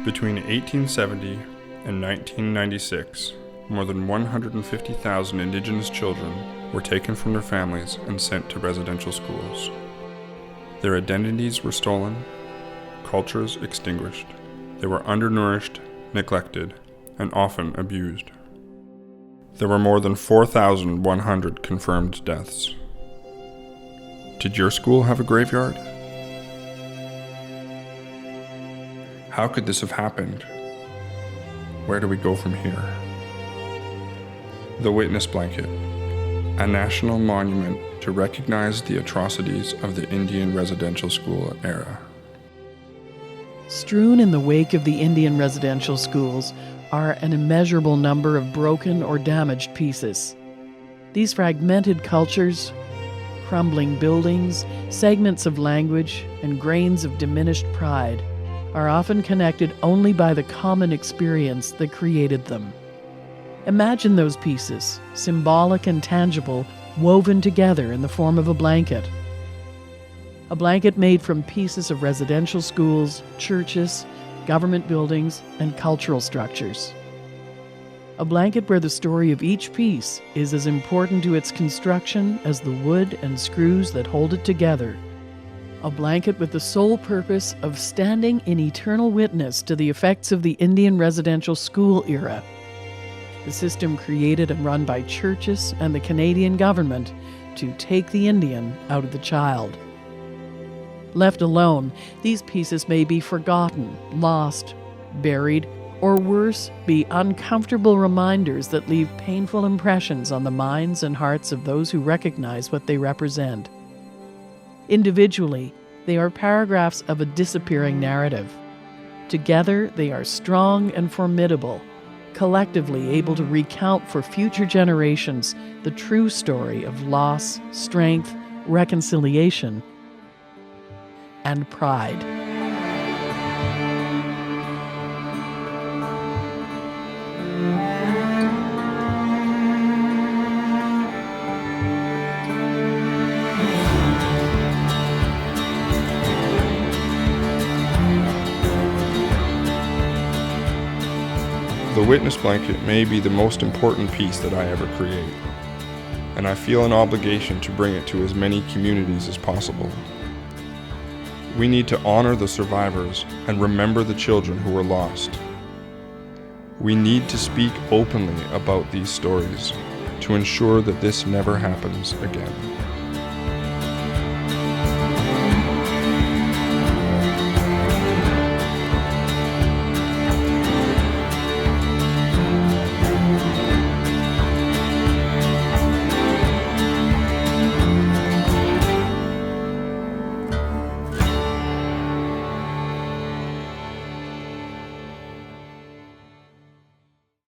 Between 1870 and 1996, more than 150,000 Indigenous children were taken from their families and sent to residential schools. Their identities were stolen, cultures extinguished. They were undernourished, neglected, and often abused. There were more than 4,100 confirmed deaths. Did your school have a graveyard? How could this have happened? Where do we go from here? The Witness Blanket, a national monument to recognize the atrocities of the Indian residential school era. Strewn in the wake of the Indian residential schools are an immeasurable number of broken or damaged pieces. These fragmented cultures, crumbling buildings, segments of language, and grains of diminished pride are often connected only by the common experience that created them. Imagine those pieces, symbolic and tangible, woven together in the form of a blanket. A blanket made from pieces of residential schools, churches, government buildings, and cultural structures. A blanket where the story of each piece is as important to its construction as the wood and screws that hold it together. A blanket with the sole purpose of standing in eternal witness to the effects of the Indian residential school era. The system created and run by churches and the Canadian government to take the Indian out of the child. Left alone, these pieces may be forgotten, lost, buried, or worse, be uncomfortable reminders that leave painful impressions on the minds and hearts of those who recognize what they represent. Individually, they are paragraphs of a disappearing narrative. Together, they are strong and formidable, collectively able to recount for future generations the true story of loss, strength, reconciliation, and pride. The Witness Blanket may be the most important piece that I ever create, and I feel an obligation to bring it to as many communities as possible. We need to honor the survivors and remember the children who were lost. We need to speak openly about these stories to ensure that this never happens again.